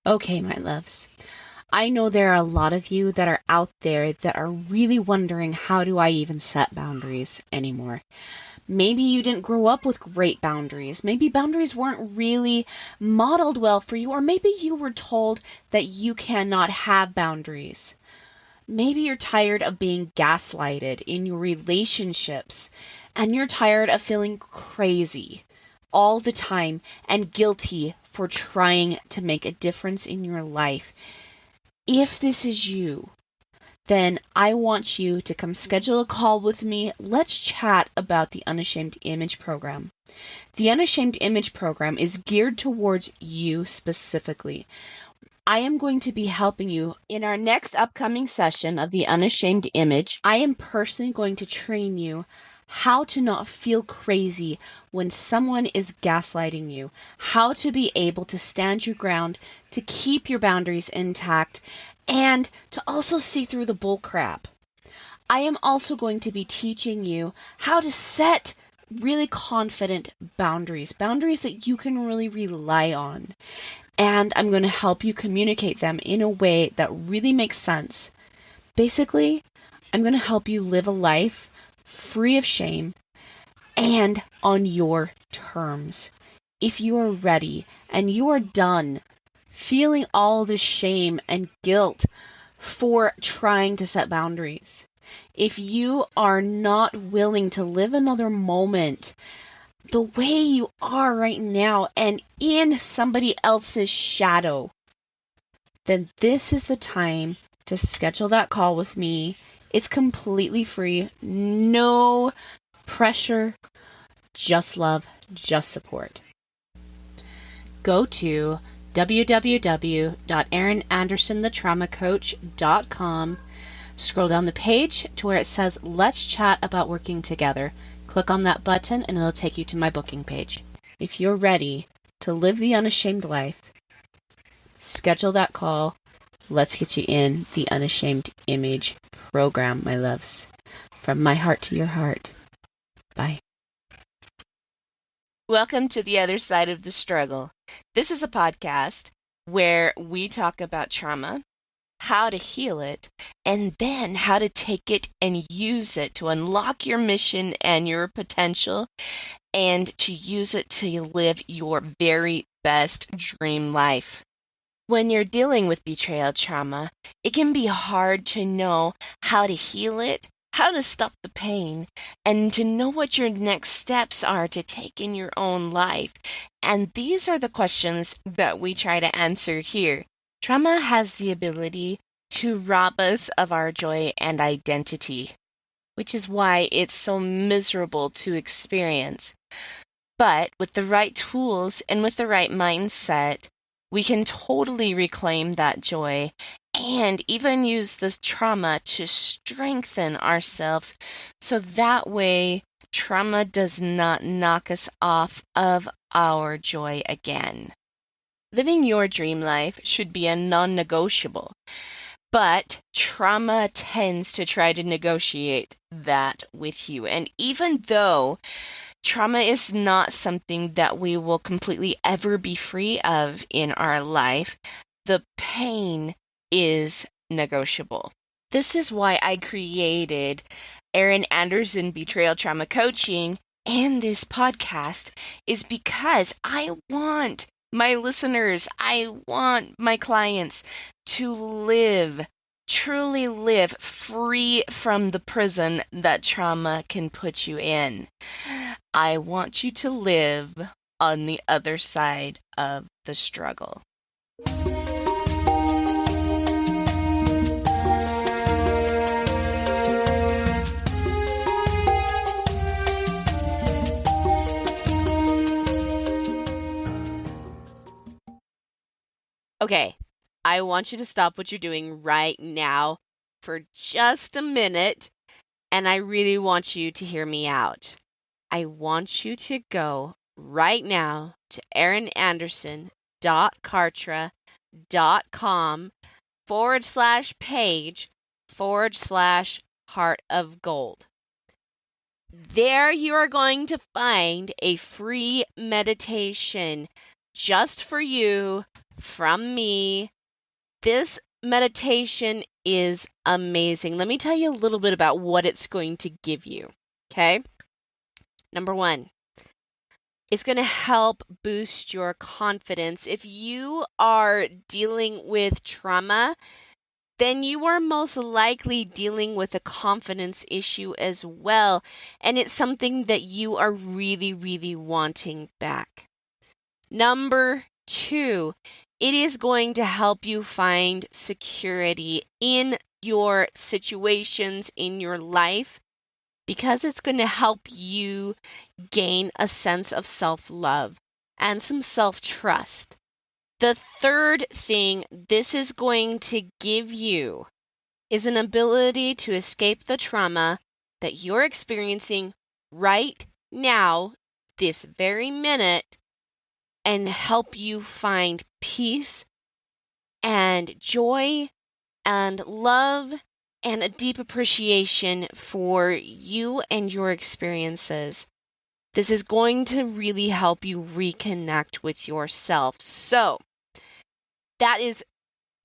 Okay, my loves. I know there are a lot of you that are out there that are really wondering, how do I even set boundaries anymore? Maybe you didn't grow up with great boundaries. Maybe boundaries weren't really modeled well for you, or maybe you were told that you cannot have boundaries. Maybe you're tired of being gaslighted in your relationships, and you're tired of feeling crazy all the time and guilty for trying to make a difference in your life. If this is you, then I want you to come schedule a call with me. Let's chat about the Unashamed Image Program. The Unashamed Image Program is geared towards you specifically. I am going to be helping you in our next upcoming session of the Unashamed Image. I am personally going to train you how to not feel crazy when someone is gaslighting you, how to be able to stand your ground, to keep your boundaries intact, and to also see through the bull crap. I am also going to be teaching you how to set really confident boundaries that you can really rely on. And I'm going to help you communicate them in a way that really makes sense. Basically, I'm going to help you live a life free of shame and on your terms. If you are ready and you are done feeling all the shame and guilt for trying to set boundaries, if you are not willing to live another moment the way you are right now and in somebody else's shadow, then this is the time to schedule that call with me. It's completely free, no pressure, just love, just support. Go to www.erinandersonthetraumacoach.com. Scroll down the page to where it says, Let's Chat About Working Together. Click on that button and it'll take you to my booking page. If you're ready to live the unashamed life, schedule that call. Let's get you in the Unashamed Image Program, my loves. From my heart to your heart. Bye. Welcome to the other side of the struggle. This is a podcast where we talk about trauma, how to heal it, and then how to take it and use it to unlock your mission and your potential, and to use it to live your very best dream life. When you're dealing with betrayal trauma, it can be hard to know how to heal it, how to stop the pain, and to know what your next steps are to take in your own life. And these are the questions that we try to answer here. Trauma has the ability to rob us of our joy and identity, which is why it's so miserable to experience. But with the right tools and with the right mindset, we can totally reclaim that joy and even use this trauma to strengthen ourselves, so that way trauma does not knock us off of our joy again. Living your dream life should be a non-negotiable, but trauma tends to try to negotiate that with you. And even though trauma is not something that we will completely ever be free of in our life, the pain is negotiable. This is why I created Erin Anderson Betrayal Trauma Coaching and this podcast, is because I want my listeners, I want my clients to live, truly live free from the prison that trauma can put you in. I want you to live on the other side of the struggle. Okay, I want you to stop what you're doing right now for just a minute, and I really want you to hear me out. I want you to go right now to erinanderson.kartra.com/page/heart of gold. There you are going to find a free meditation just for you from me. This meditation is amazing. Let me tell you a little bit about what it's going to give you. Okay? Number one, it's going to help boost your confidence. If you are dealing with trauma, then you are most likely dealing with a confidence issue as well. And it's something that you are really, really wanting back. Number two, it is going to help you find security in your situations in your life because it's going to help you gain a sense of self-love and some self-trust. The third thing this is going to give you is an ability to escape the trauma that you're experiencing right now, this very minute, and help you find peace and joy and love and a deep appreciation for you and your experiences. This is going to really help you reconnect with yourself. So, that is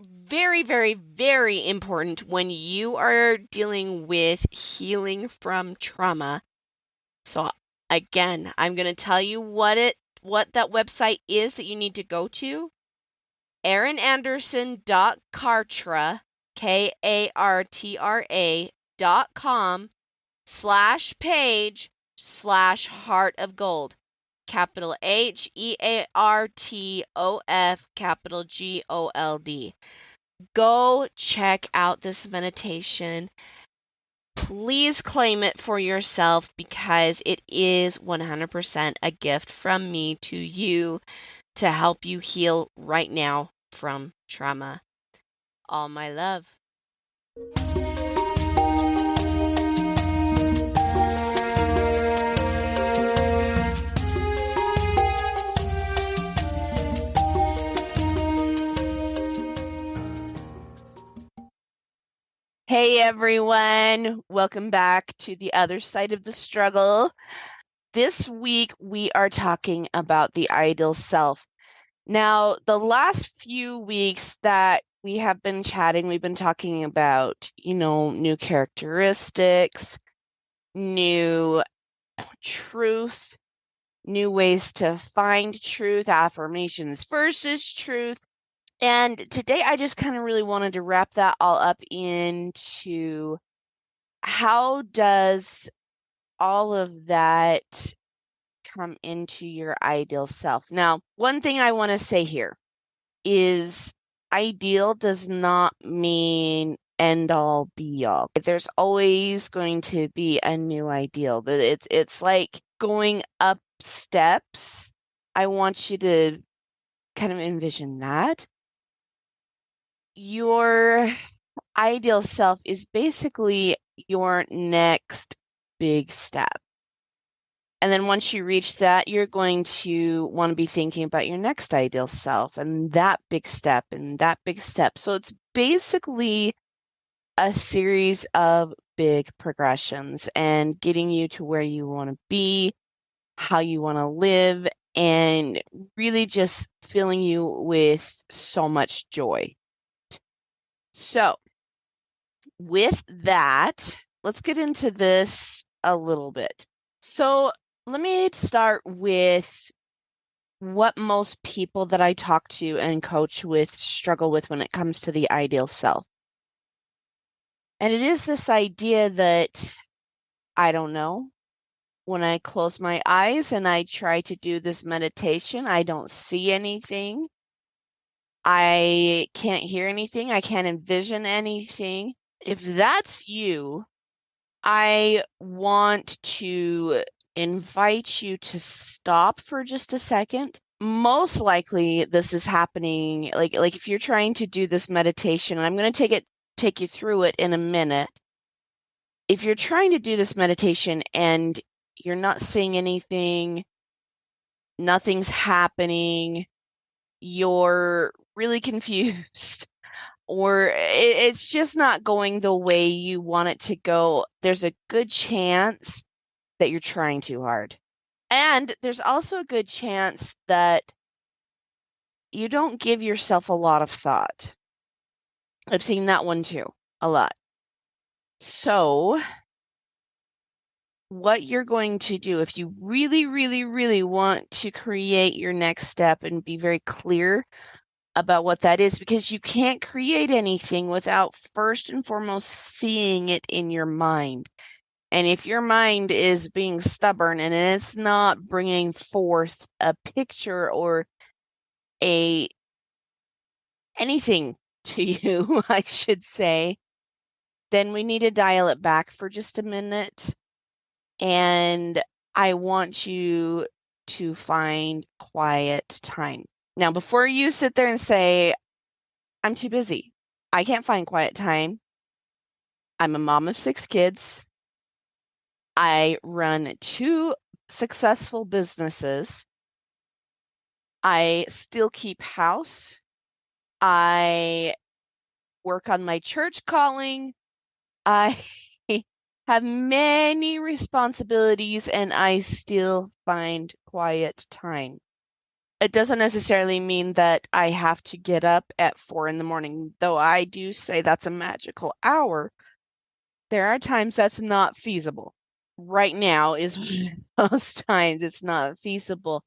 very, very, very important when you are dealing with healing from trauma. So, again, I'm going to tell you what that website is that you need to go to. ErinAnderson.Kartra, KARTRA.com/page/heart of gold. Capital HEARTOF, capital GOLD. Go check out this meditation. Please claim it for yourself because it is 100% a gift from me to you to help you heal right now from trauma. All my love. Hey everyone, welcome back to the other side of the struggle. This week we are talking about the ideal self. Now, the last few weeks that we have been chatting, we've been talking about, new characteristics, new truth, new ways to find truth, affirmations versus truth. And today I just kind of really wanted to wrap that all up into how does all of that come into your ideal self. Now, one thing I want to say here is ideal does not mean end all be all. There's always going to be a new ideal. It's like going up steps. I want you to kind of envision that. Your ideal self is basically your next big step. And then once you reach that, you're going to want to be thinking about your next ideal self and that big step and that big step. So it's basically a series of big progressions and getting you to where you want to be, how you want to live, and really just filling you with so much joy. So with that, let's get into this a little bit. So let me start with what most people that I talk to and coach with struggle with when it comes to the ideal self. And it is this idea that I don't know. When I close my eyes and I try to do this meditation, I don't see anything. I can't hear anything. I can't envision anything. If that's you, I want to invite you to stop for just a second. Most likely this is happening like if you're trying to do this meditation, and I'm going to take you through it in a minute. If you're trying to do this meditation and you're not seeing anything, nothing's happening, you're really confused, or it's just not going the way you want it to go, there's a good chance that you're trying too hard. And there's also a good chance that you don't give yourself a lot of thought. I've seen that one too, a lot. So what you're going to do, if you really, really, really want to create your next step and be very clear about what that is, because you can't create anything without first and foremost seeing it in your mind. And if your mind is being stubborn and it's not bringing forth a picture or anything to you, I should say, then we need to dial it back for just a minute. And I want you to find quiet time. Now, before you sit there and say, I'm too busy, I can't find quiet time. I'm a mom of 6 kids. I run 2 successful businesses. I still keep house. I work on my church calling. I have many responsibilities and I still find quiet time. It doesn't necessarily mean that I have to get up at 4 a.m, though I do say that's a magical hour. There are times that's not feasible. Right now is one of those times it's not feasible.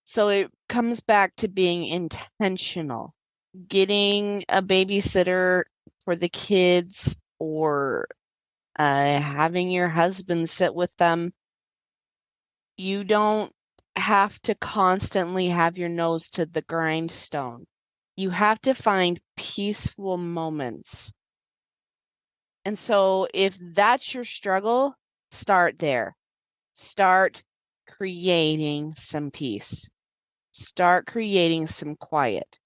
So it comes back to being intentional. Getting a babysitter for the kids or having your husband sit with them. You don't have to constantly have your nose to the grindstone. You have to find peaceful moments. And so if that's your struggle, start there. Start creating some peace. Start creating some quiet.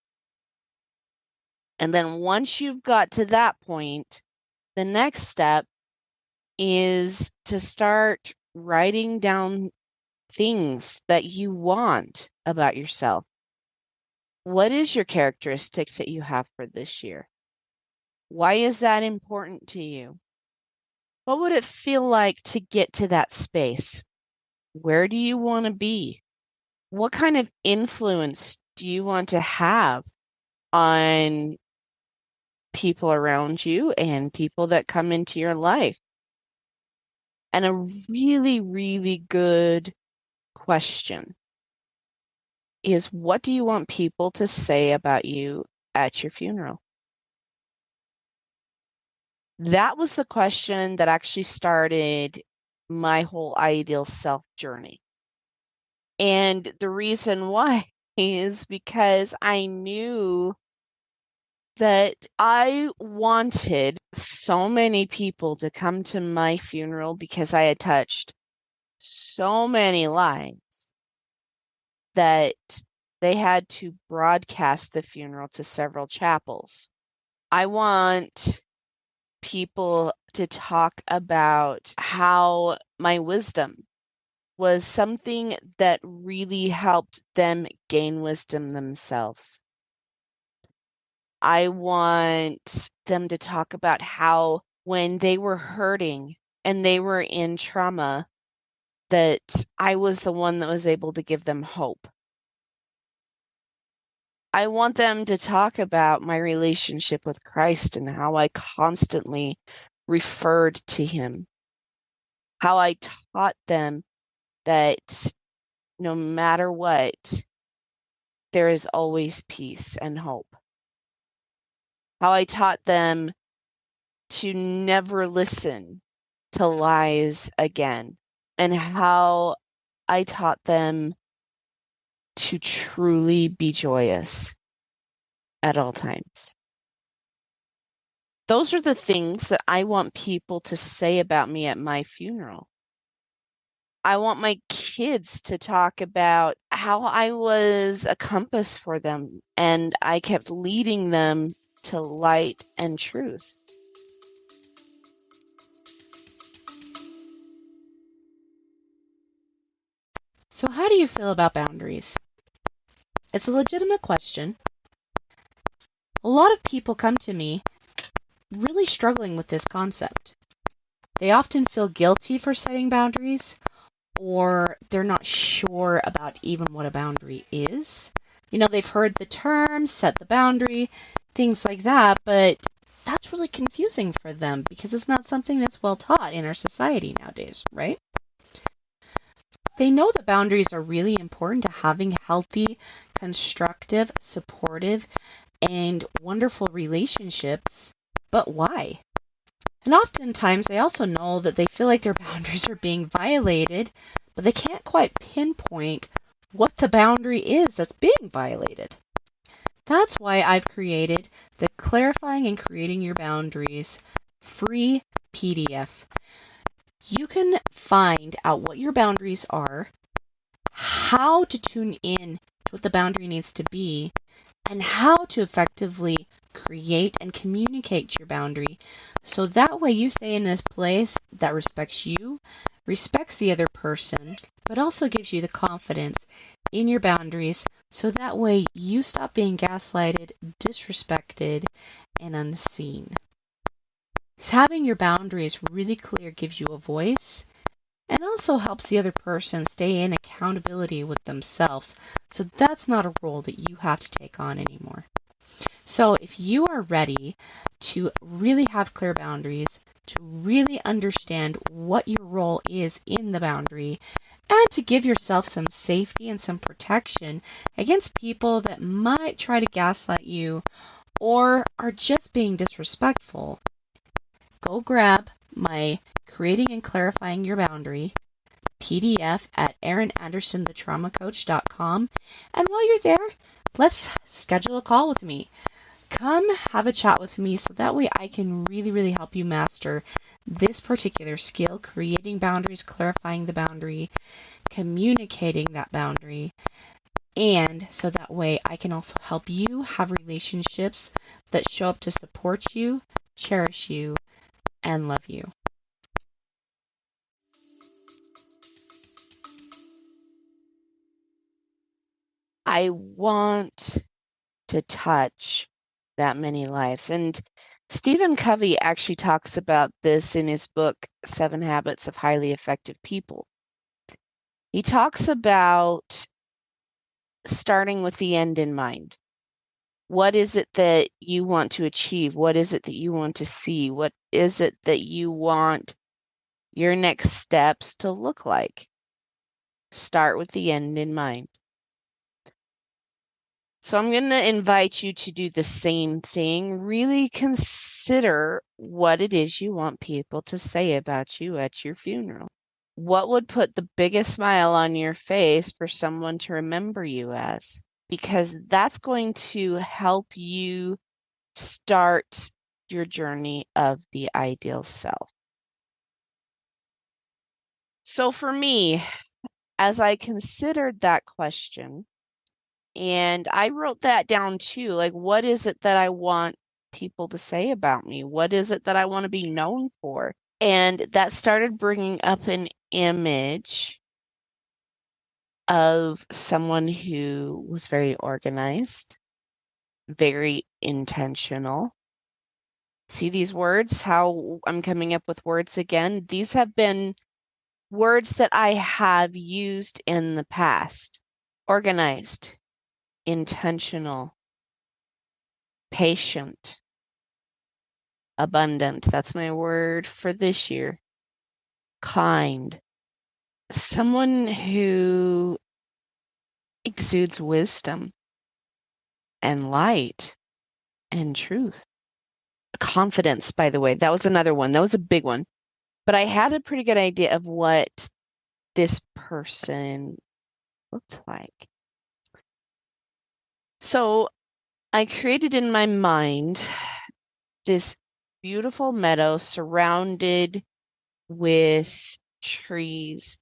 And then once you've got to that point, the next step is to start writing down things that you want about yourself. What is your characteristics that you have for this year? Why is that important to you? What would it feel like to get to that space? Where do you want to be? What kind of influence do you want to have on people around you and people that come into your life? And a really, really good question is, what do you want people to say about you at your funeral? That was the question that actually started my whole ideal self journey. And the reason why is because I knew that I wanted so many people to come to my funeral because I had touched so many lives that they had to broadcast the funeral to several chapels. I want people to talk about how my wisdom was something that really helped them gain wisdom themselves. I want them to talk about how when they were hurting and they were in trauma, that I was the one that was able to give them hope. I want them to talk about my relationship with Christ and how I constantly referred to him, how I taught them that no matter what, there is always peace and hope. How I taught them to never listen to lies again, and how I taught them to truly be joyous at all times. Those are the things that I want people to say about me at my funeral. I want my kids to talk about how I was a compass for them and I kept leading them to light and truth. So, how do you feel about boundaries? It's a legitimate question. A lot of people come to me really struggling with this concept. They often feel guilty for setting boundaries, or they're not sure about even what a boundary is. They've heard the term, set the boundary, things like that, but that's really confusing for them because it's not something that's well taught in our society nowadays, right? They know that boundaries are really important to having healthy, constructive, supportive, and wonderful relationships, but why? And oftentimes they also know that they feel like their boundaries are being violated, but they can't quite pinpoint what the boundary is that's being violated. That's why I've created the Clarifying and Creating Your Boundaries free PDF. You can find out what your boundaries are, how to tune in to what the boundary needs to be, and how to effectively create and communicate your boundary so that way you stay in this place that respects you, respects the other person, but also gives you the confidence in your boundaries so that way you stop being gaslighted, disrespected, and unseen. So having your boundaries really clear gives you a voice and also helps the other person stay in accountability with themselves. So that's not a role that you have to take on anymore. So if you are ready to really have clear boundaries, to really understand what your role is in the boundary, and to give yourself some safety and some protection against people that might try to gaslight you or are just being disrespectful, go grab my Creating and Clarifying Your Boundary PDF at erinandersonthetraumacoach.com. And while you're there, let's schedule a call with me. Come have a chat with me so that way I can really, really help you master this particular skill, creating boundaries, clarifying the boundary, communicating that boundary, and so that way I can also help you have relationships that show up to support you, cherish you, and love you. I want to touch that many lives. And Stephen Covey actually talks about this in his book, 7 Habits of Highly Effective People. He talks about starting with the end in mind. What is it that you want to achieve? What is it that you want to see? What is it that you want your next steps to look like? Start with the end in mind. So I'm going to invite you to do the same thing. Really consider what it is you want people to say about you at your funeral. What would put the biggest smile on your face for someone to remember you as? Because that's going to help you start your journey of the ideal self. So for me, as I considered that question, and I wrote that down too, like, what is it that I want people to say about me? What is it that I want to be known for? And that started bringing up an image of someone who was very organized, very intentional. See these words, how I'm coming up with words again? These have been words that I have used in the past. Organized, intentional, patient, abundant. That's my word for this year. Kind. Someone who exudes wisdom and light and truth. Confidence, by the way. That was another one. That was a big one. But I had a pretty good idea of what this person looked like. So I created in my mind this beautiful meadow surrounded with trees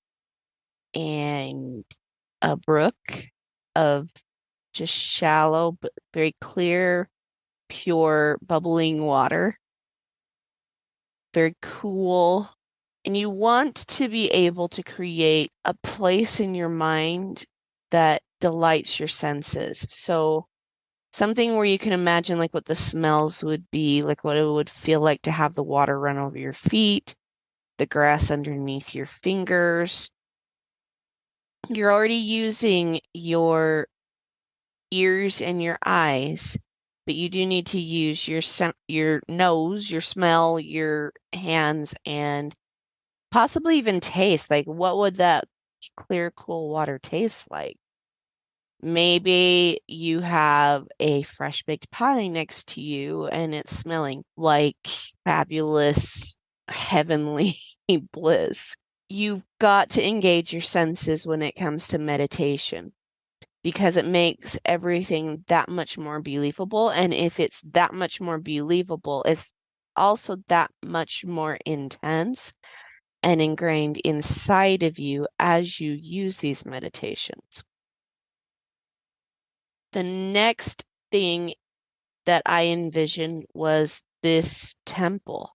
and a brook of just shallow but very clear, pure, bubbling water. Very cool. And you want to be able to create a place in your mind that delights your senses. So something where you can imagine like what the smells would be, like what it would feel like to have the water run over your feet, the grass underneath your fingers. You're already using your ears and your eyes, but you do need to use your nose, your smell, your hands, and possibly even taste. Like, what would that clear, cool water taste like? Maybe you have a fresh baked pie next to you and it's smelling like fabulous, heavenly bliss. You've got to engage your senses when it comes to meditation because it makes everything that much more believable. And if it's that much more believable, it's also that much more intense and ingrained inside of you as you use these meditations. The next thing that I envisioned was this temple.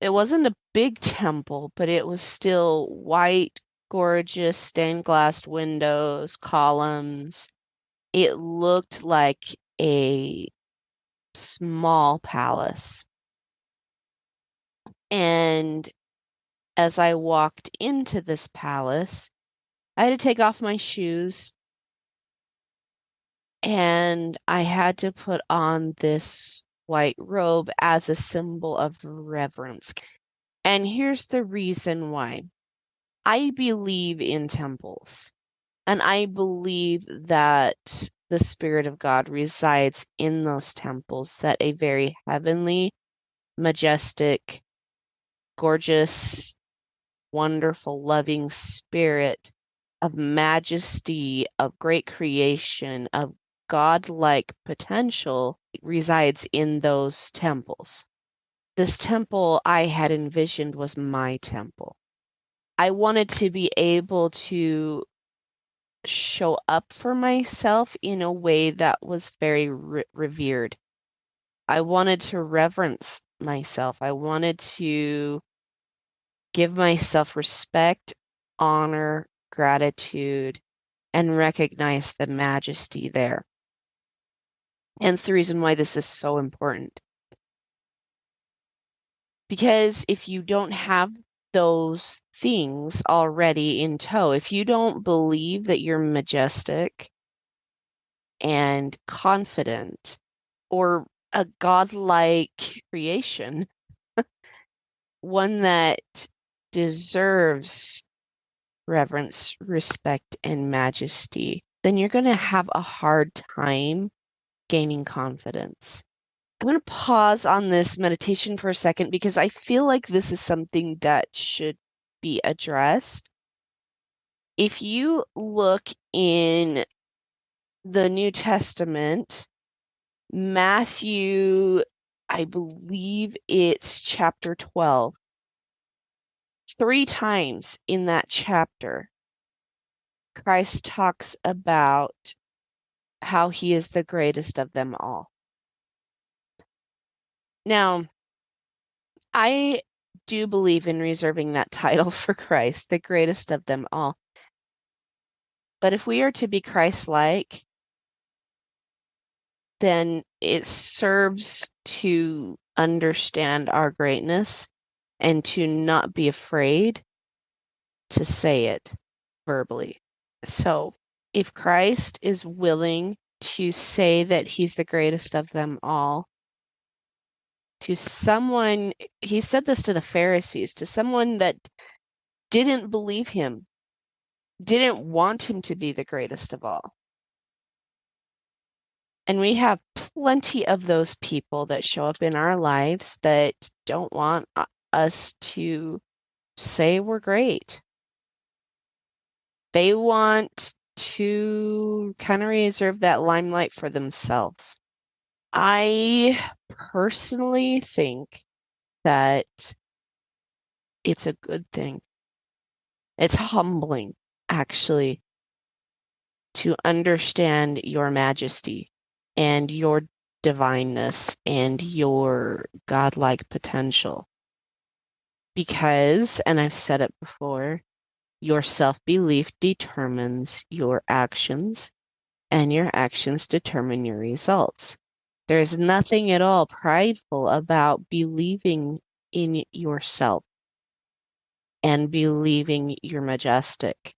It wasn't a big temple, but it was still white, gorgeous stained glass windows, columns. It looked like a small palace. And as I walked into this palace, I had to take off my shoes and I had to put on this white robe as a symbol of reverence. And here's the reason why. I believe in temples, and I believe that the Spirit of God resides in those temples, that a very heavenly, majestic, gorgeous, wonderful, loving spirit of majesty, of great creation, of godlike potential resides in those temples. This temple I had envisioned was my temple. I wanted to be able to show up for myself in a way that was very revered. I wanted to reverence myself. I wanted to give myself respect, honor, gratitude, and recognize the majesty there. Hence the reason why this is so important. Because if you don't have those things already in tow, if you don't believe that you're majestic and confident or a godlike creation, one that deserves reverence, respect, and majesty, then you're going to have a hard time gaining confidence. I'm going to pause on this meditation for a second because I feel like this is something that should be addressed. If you look in the New Testament, Matthew, I believe it's chapter 12, 3 times in that chapter, Christ talks about how he is the greatest of them all. Now, I do believe in reserving that title for Christ, the greatest of them all. But if we are to be Christ-like, then it serves to understand our greatness and to not be afraid to say it verbally. So if Christ is willing to say that he's the greatest of them all, to someone, he said this to the Pharisees, to someone that didn't believe him, didn't want him to be the greatest of all. And we have plenty of those people that show up in our lives that don't want us to say we're great. They want to kind of reserve that limelight for themselves. I personally think that it's a good thing. It's humbling, actually, to understand your majesty and your divineness and your godlike potential. Because, and I've said it before, your self-belief determines your actions, and your actions determine your results. There's nothing at all prideful about believing in yourself and believing you're majestic.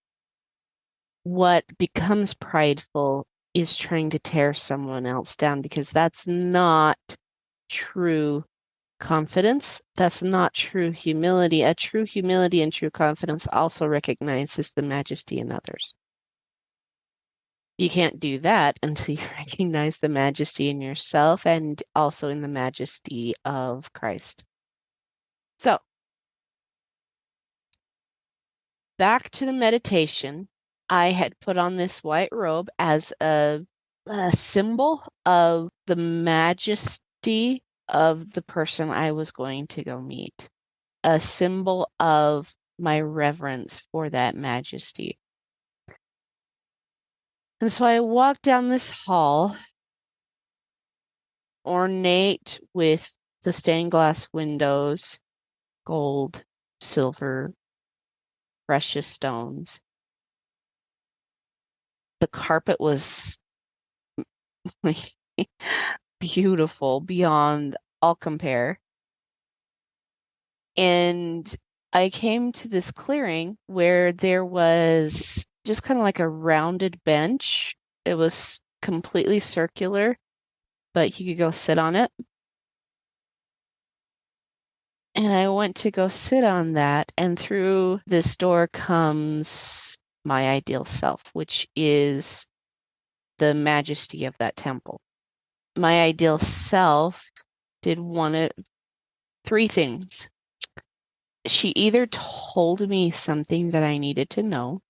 What becomes prideful is trying to tear someone else down, because that's not true confidence. That's not true humility. A true humility and true confidence also recognizes the majesty in others. You can't do that until you recognize the majesty in yourself and also in the majesty of Christ. So, back to the meditation. I had put on this white robe as a symbol of the majesty of the person I was going to go meet, a symbol of my reverence for that majesty. And so I walked down this hall, ornate with the stained glass windows, gold, silver, precious stones. The carpet was beautiful beyond all compare. And I came to this clearing where there was just kind of like a rounded bench. It was completely circular, but you could go sit on it. And I went to go sit on that, and through this door comes my ideal self, which is the majesty of that temple. My ideal self did three things. She either told me something that I needed to know,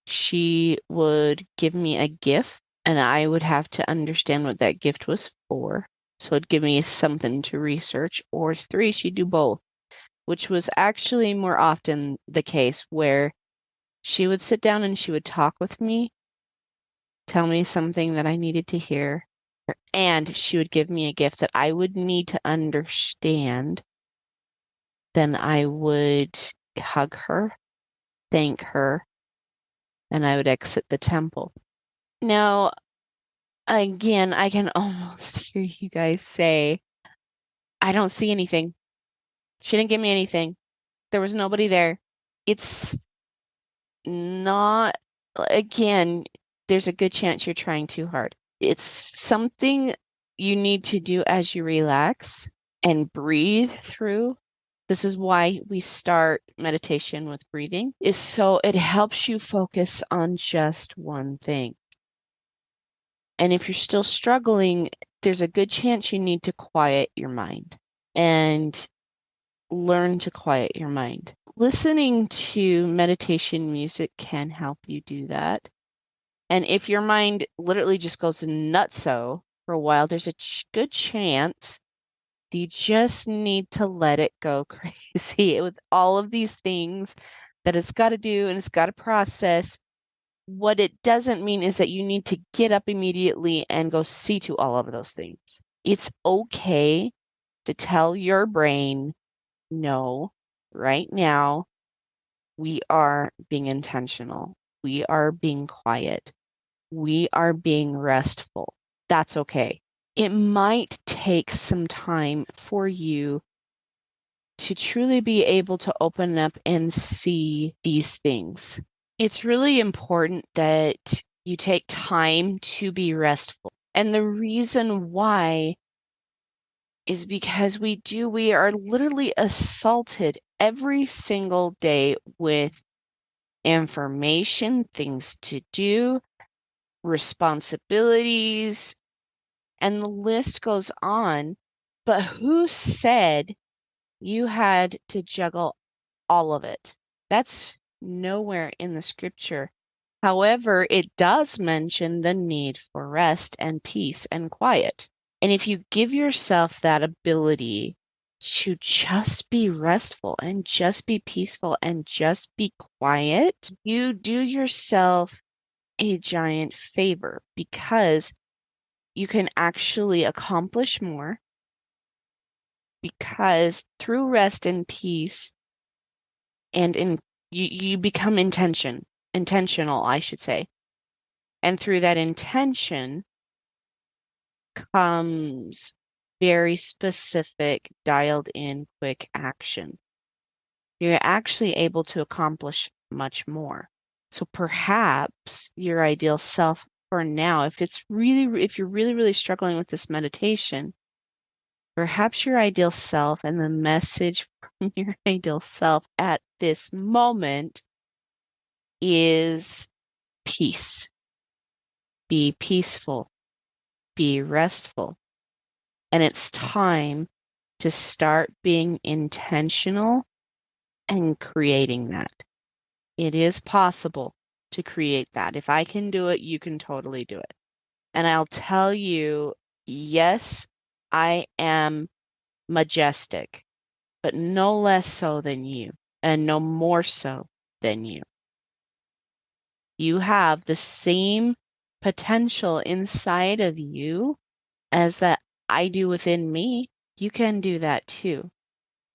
she would give me a gift, and I would have to understand what that gift was for. So it'd give me something to research. Or three, she'd do both, which was actually more often the case, where she would sit down and she would talk with me, tell me something that I needed to hear, and she would give me a gift that I would need to understand. Then I would hug her, thank her, and I would exit the temple. Now, again, I can almost hear you guys say, I don't see anything. She didn't give me anything. There was nobody there. It's not, again, there's a good chance you're trying too hard. It's something you need to do as you relax and breathe through. This is why we start meditation with breathing, is so it helps you focus on just one thing. And if you're still struggling, there's a good chance you need to quiet your mind and learn to quiet your mind. Listening to meditation music can help you do that. And if your mind literally just goes nutso for a while, there's a good chance you just need to let it go crazy with all of these things that it's got to do and it's got to process. What it doesn't mean is that you need to get up immediately and go see to all of those things. It's okay to tell your brain, no, right now, we are being intentional. We are being quiet. We are being restful. That's okay. It might take some time for you to truly be able to open up and see these things. It's really important that you take time to be restful. And the reason why is because we are literally assaulted every single day with information, things to do, responsibilities, and the list goes on. But who said you had to juggle all of it? That's nowhere in the scripture. However, it does mention the need for rest and peace and quiet. And if you give yourself that ability to just be restful and just be peaceful and just be quiet, you do yourself a giant favor, because you can actually accomplish more, because through rest and peace and you become intentional, I should say. And through that intention comes very specific, dialed in, quick action. You're actually able to accomplish much more. So perhaps your ideal self for now, if you're really, really struggling with this meditation, perhaps your ideal self and the message from your ideal self at this moment is peace. Be peaceful. Be restful. And it's time to start being intentional and creating that. It is possible to create that. If I can do it, you can totally do it. And I'll tell you, yes, I am majestic, but no less so than you, and no more so than you. You have the same potential inside of you as that I do within me. You can do that too.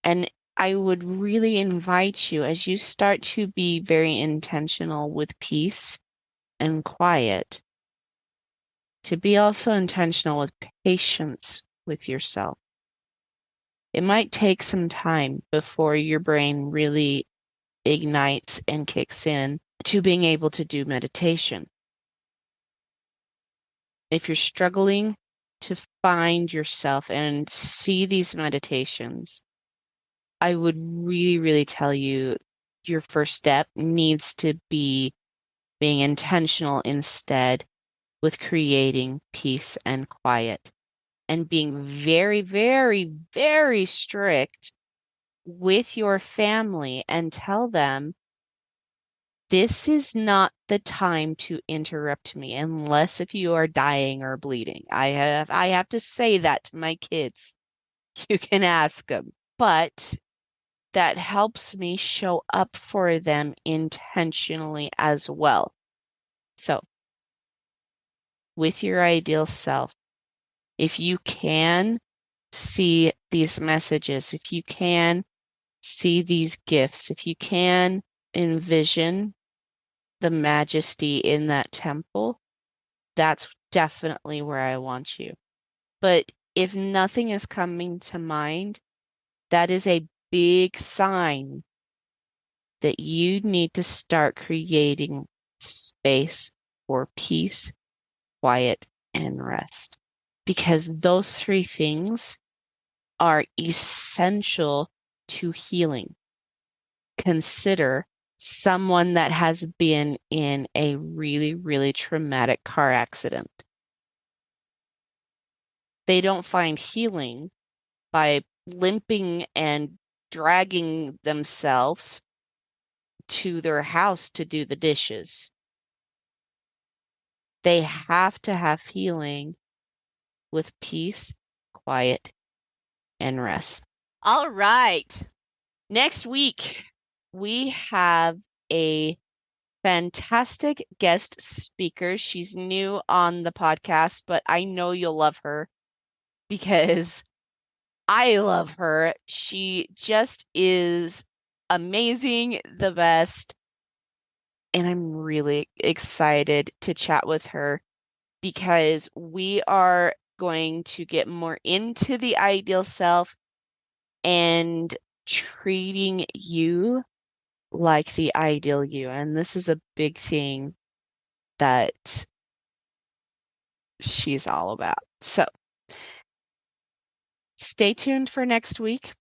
And I would really invite you, as you start to be very intentional with peace and quiet, to be also intentional with patience with yourself. It might take some time before your brain really ignites and kicks in to being able to do meditation. If you're struggling to find yourself and see these meditations, I would really, really tell you your first step needs to be being intentional instead with creating peace and quiet, and being very, very, very strict with your family and tell them, this is not the time to interrupt me unless if you are dying or bleeding. I have to say that to my kids. You can ask them. But that helps me show up for them intentionally as well. So, with your ideal self, if you can see these messages, if you can see these gifts, if you can envision the majesty in that temple, that's definitely where I want you. But if nothing is coming to mind, that is a big sign that you need to start creating space for peace, quiet, and rest. Because those three things are essential to healing. Consider someone that has been in a really, really traumatic car accident. They don't find healing by limping and dragging themselves to their house to do the dishes. They have to have healing with peace, quiet, and rest. All right. Next week, we have a fantastic guest speaker. She's new on the podcast, but I know you'll love her because I love her. She just is amazing, the best. And I'm really excited to chat with her because we are going to get more into the ideal self and treating you like the ideal you. And this is a big thing that she's all about. So stay tuned for next week.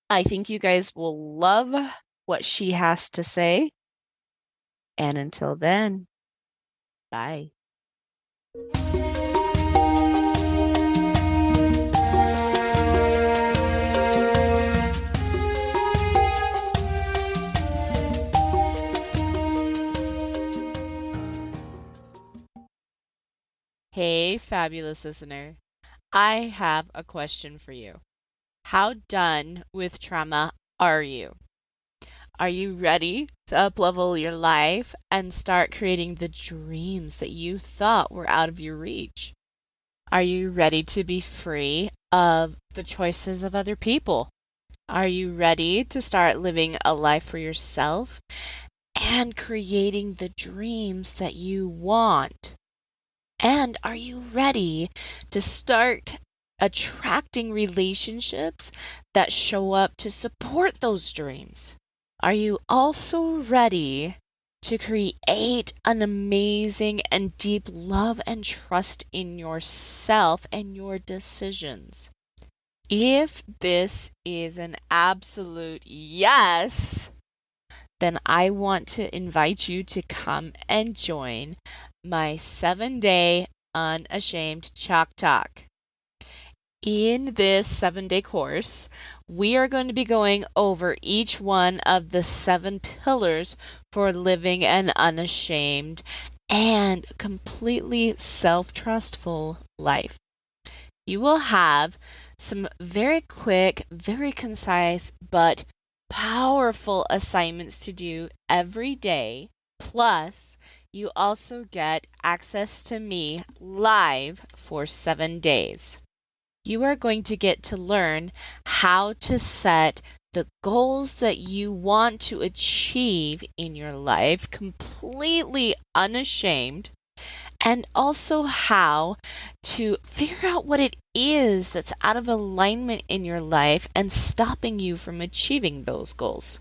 I think you guys will love what she has to say. And until then, bye. Hey, fabulous listener. I have a question for you. How done with trauma are you? Are you ready to uplevel your life and start creating the dreams that you thought were out of your reach? Are you ready to be free of the choices of other people? Are you ready to start living a life for yourself and creating the dreams that you want? And are you ready to start attracting relationships that show up to support those dreams? Are you also ready to create an amazing and deep love and trust in yourself and your decisions. If this is an absolute yes, then I want to invite you to come and join my 7-day Unashamed Chalk Talk. In this 7-day course, we are going to be going over each one of the 7 pillars for living an unashamed and completely self-trustful life. You will have some very quick, very concise, but powerful assignments to do every day. Plus, you also get access to me live for 7 days. You are going to get to learn how to set the goals that you want to achieve in your life completely unashamed, and also how to figure out what it is that's out of alignment in your life and stopping you from achieving those goals.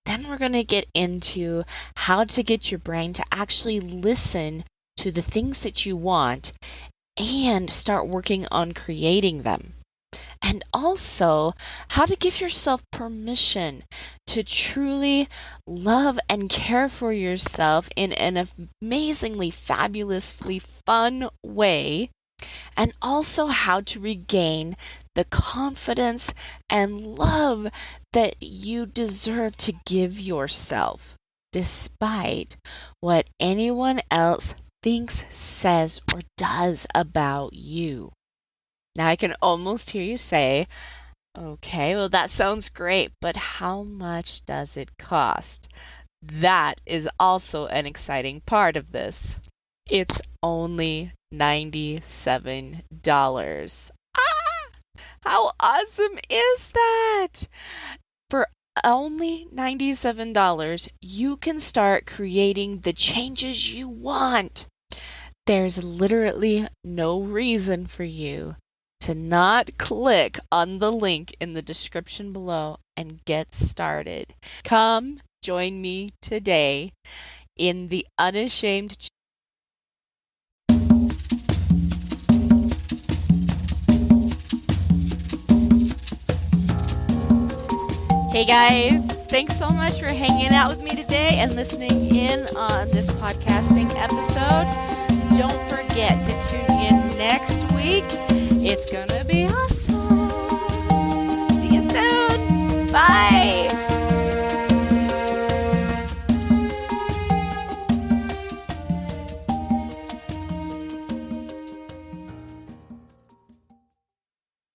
Then we're going to get into how to get your brain to actually listen to the things that you want and start working on creating them. And also how to give yourself permission to truly love and care for yourself in an amazingly, fabulously fun way. And also how to regain the confidence and love that you deserve to give yourself, despite what anyone else thinks, says, or does about you. Now I can almost hear you say, okay, well that sounds great, but how much does it cost? That is also an exciting part of this. It's only $97. How awesome is that? For only $97, you can start creating the changes you want. There's literally no reason for you to not click on the link in the description below and get started. Come join me today in the Unashamed. Hey guys, thanks so much for hanging out with me today and listening in on this podcasting episode. Don't forget to tune in next week. It's gonna be